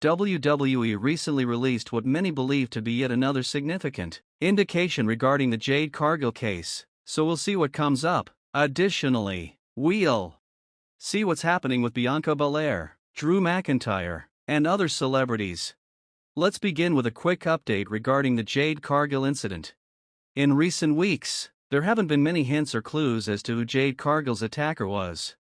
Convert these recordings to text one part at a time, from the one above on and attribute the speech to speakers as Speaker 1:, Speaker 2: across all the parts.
Speaker 1: WWE recently released what many believe to be yet another significant indication regarding the Jade Cargill case, so we'll see what comes up. Additionally, we'll see what's happening with Bianca Belair, Drew McIntyre, and other celebrities. Let's begin with a quick update regarding the Jade Cargill incident. In recent weeks, there haven't been many hints or clues as to who Jade Cargill's attacker was.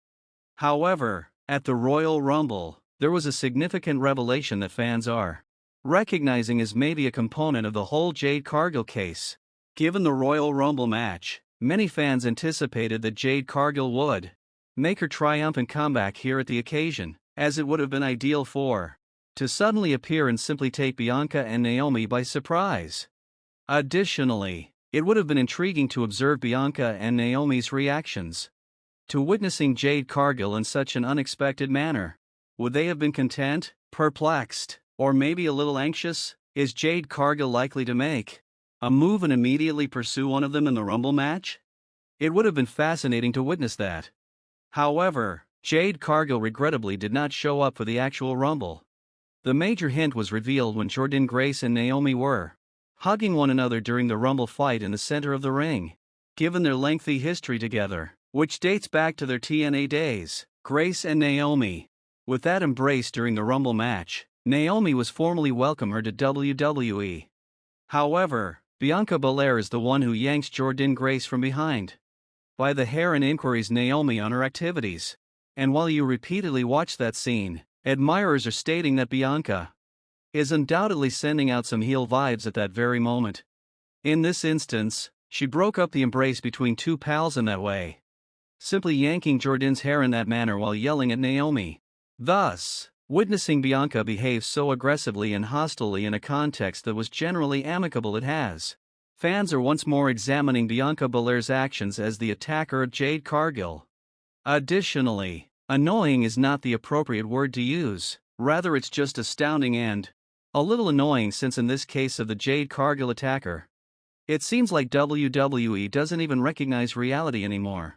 Speaker 1: However, at the Royal Rumble, there was a significant revelation that fans are recognizing as maybe a component of the whole Jade Cargill case. Given the Royal Rumble match, many fans anticipated that Jade Cargill would make her triumphant comeback here at the occasion, as it would have been ideal for to suddenly appear and simply take Bianca and Naomi by surprise. Additionally, it would have been intriguing to observe Bianca and Naomi's reactions to witnessing Jade Cargill in such an unexpected manner. Would they have been content, perplexed, or maybe a little anxious? Is Jade Cargill likely to make a move and immediately pursue one of them in the Rumble match? It would have been fascinating to witness that. However, Jade Cargill regrettably did not show up for the actual Rumble. The major hint was revealed when Jordynne Grace and Naomi were hugging one another during the Rumble fight in the center of the ring. Given their lengthy history together, which dates back to their TNA days, Grace and Naomi, with that embrace during the Rumble match, Naomi was formally welcomed her to WWE. However, Bianca Belair is the one who yanks Jordynne Grace from behind by the hair and inquiries Naomi on her activities. And while you repeatedly watch that scene, admirers are stating that Bianca is undoubtedly sending out some heel vibes at that very moment. In this instance, she broke up the embrace between two pals in that way, simply yanking Jordynne's hair in that manner while yelling at Naomi. Thus, witnessing Bianca behave so aggressively and hostilely in a context that was generally amicable, it has fans are once more examining Bianca Belair's actions as the attacker of Jade Cargill. Additionally, annoying is not the appropriate word to use, rather it's just astounding and a little annoying, since in this case of the Jade Cargill attacker, it seems like WWE doesn't even recognize reality anymore.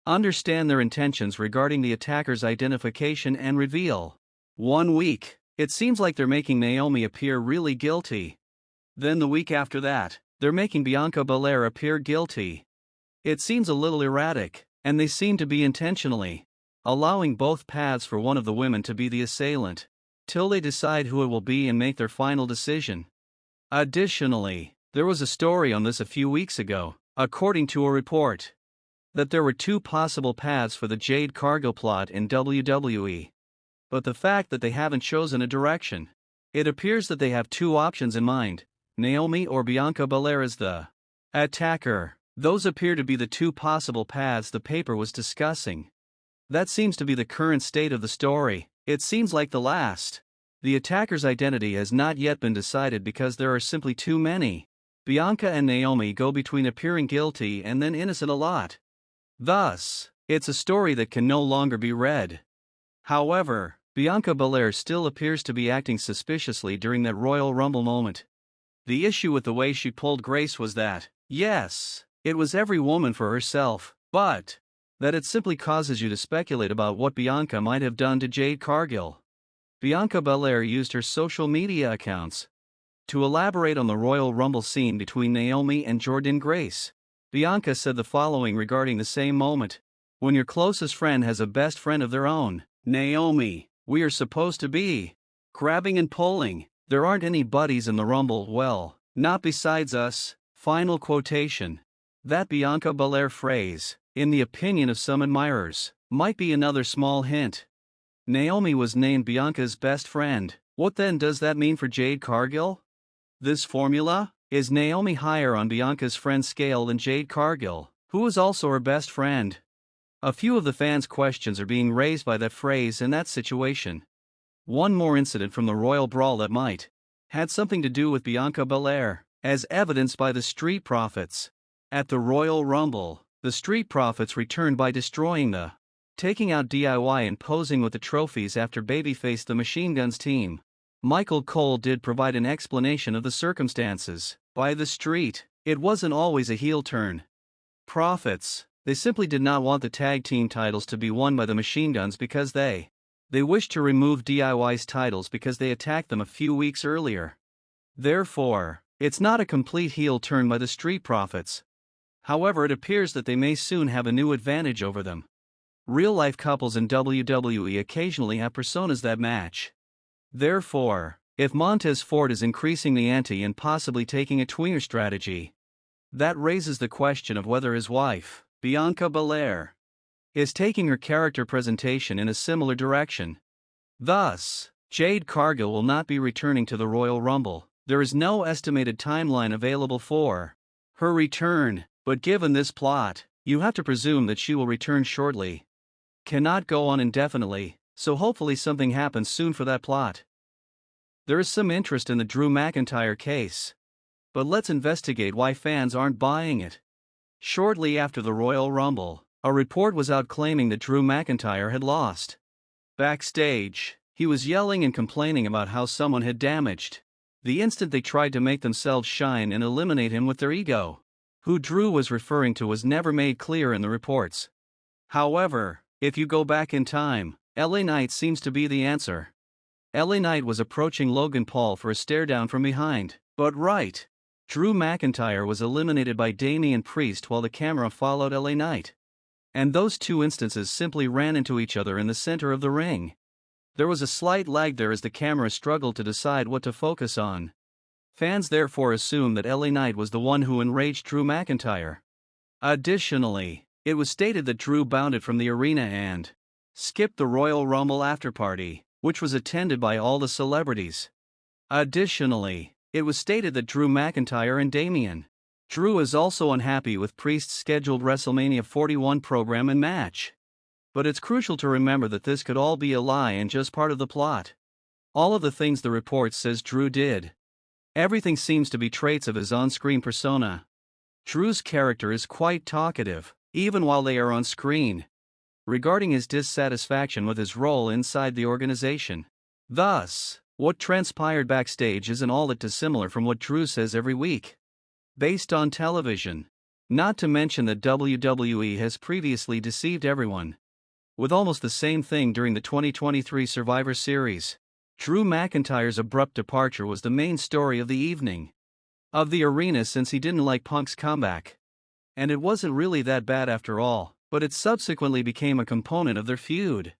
Speaker 1: Understand their intentions regarding the attacker's identification and reveal. 1 week, it seems like they're making Naomi appear really guilty. Then the week after that, they're making Bianca Belair appear guilty. It seems a little erratic, and they seem to be intentionally allowing both paths for one of the women to be the assailant, till they decide who it will be and make their final decision. Additionally, there was a story on this a few weeks ago, according to a report, that there were two possible paths for the Jade Cargill plot in WWE. But the fact that they haven't chosen a direction, it appears that they have two options in mind, Naomi or Bianca Belair as the attacker. Those appear to be the two possible paths the paper was discussing. That seems to be the current state of the story. It seems like the last. The attacker's identity has not yet been decided because there are simply too many. Bianca and Naomi go between appearing guilty and then innocent a lot. Thus, it's a story that can no longer be read. However, Bianca Belair still appears to be acting suspiciously during that Royal Rumble moment. The issue with the way she pulled Grace was that, yes, it was every woman for herself, but that it simply causes you to speculate about what Bianca might have done to Jade Cargill. Bianca Belair used her social media accounts to elaborate on the Royal Rumble scene between Naomi and Jordynne Grace. Bianca said the following regarding the same moment: "When your closest friend has a best friend of their own, Naomi, we are supposed to be grabbing and pulling. There aren't any buddies in the Rumble, well, not besides us." Final quotation. That Bianca Belair phrase, in the opinion of some admirers, might be another small hint. Naomi was named Bianca's best friend. What then does that mean for Jade Cargill? This formula? Is Naomi higher on Bianca's friend scale than Jade Cargill, who is also her best friend? A few of the fans' questions are being raised by that phrase in that situation. One more incident from the Royal Brawl that might had something to do with Bianca Belair, as evidenced by the Street Profits. At the Royal Rumble, the Street Profits returned by destroying the taking out DIY and posing with the trophies after babyface the Machine Guns team. Michael Cole did provide an explanation of the circumstances. By the Street, it wasn't always a heel turn. Profits, they simply did not want the tag team titles to be won by the Machine Guns because they They wish to remove DIY's titles because they attacked them a few weeks earlier. Therefore, it's not a complete heel turn by the Street Profits. However, it appears that they may soon have a new advantage over them. Real-life couples in WWE occasionally have personas that match. Therefore, if Montez Ford is increasing the ante and possibly taking a tweener strategy, that raises the question of whether his wife, Bianca Belair, is taking her character presentation in a similar direction. Thus, Jade Cargill will not be returning to the Royal Rumble. There is no estimated timeline available for her return, but given this plot, you have to presume that she will return shortly. Cannot go on indefinitely, so hopefully something happens soon for that plot. There is some interest in the Drew McIntyre case, but let's investigate why fans aren't buying it. Shortly after the Royal Rumble, a report was out claiming that Drew McIntyre had lost. Backstage, he was yelling and complaining about how someone had damaged the instant they tried to make themselves shine and eliminate him with their ego. Who Drew was referring to was never made clear in the reports. However, if you go back in time, LA Knight seems to be the answer. LA Knight was approaching Logan Paul for a stare down from behind, but Drew McIntyre was eliminated by Damian Priest while the camera followed LA Knight. And those two instances simply ran into each other in the center of the ring. There was a slight lag there as the camera struggled to decide what to focus on. Fans therefore assumed that LA Knight was the one who enraged Drew McIntyre. Additionally, it was stated that Drew bounded from the arena and skipped the Royal Rumble afterparty, which was attended by all the celebrities. Additionally, it was stated that Drew McIntyre and Damian Drew is also unhappy with Priest's scheduled WrestleMania 41 program and match. But it's crucial to remember that this could all be a lie and just part of the plot. All of the things the report says Drew did. Everything seems to be traits of his on-screen persona. Drew's character is quite talkative, even while they are on screen, regarding his dissatisfaction with his role inside the organization. Thus, what transpired backstage isn't all that dissimilar from what Drew says every week. Based on television. Not to mention that WWE has previously deceived everyone with almost the same thing during the 2023 Survivor Series. Drew McIntyre's abrupt departure was the main story of the evening of the arena since he didn't like Punk's comeback. And it wasn't really that bad after all, but it subsequently became a component of their feud.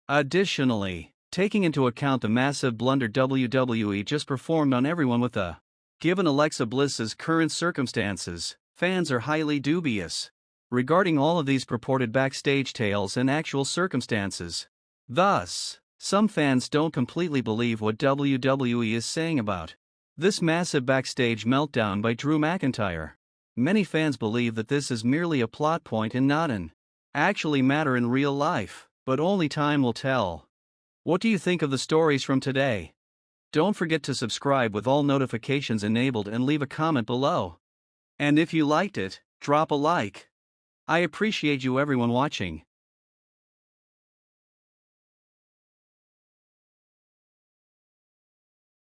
Speaker 1: Additionally, taking into account the massive blunder WWE just performed on everyone with given Alexa Bliss's current circumstances, fans are highly dubious regarding all of these purported backstage tales and actual circumstances. Thus, some fans don't completely believe what WWE is saying about this massive backstage meltdown by Drew McIntyre. Many fans believe that this is merely a plot point and not an actually matter in real life, but only time will tell. What do you think of the stories from today? Don't forget to subscribe with all notifications enabled and leave a comment below. And if you liked it, drop a like. I appreciate you everyone watching.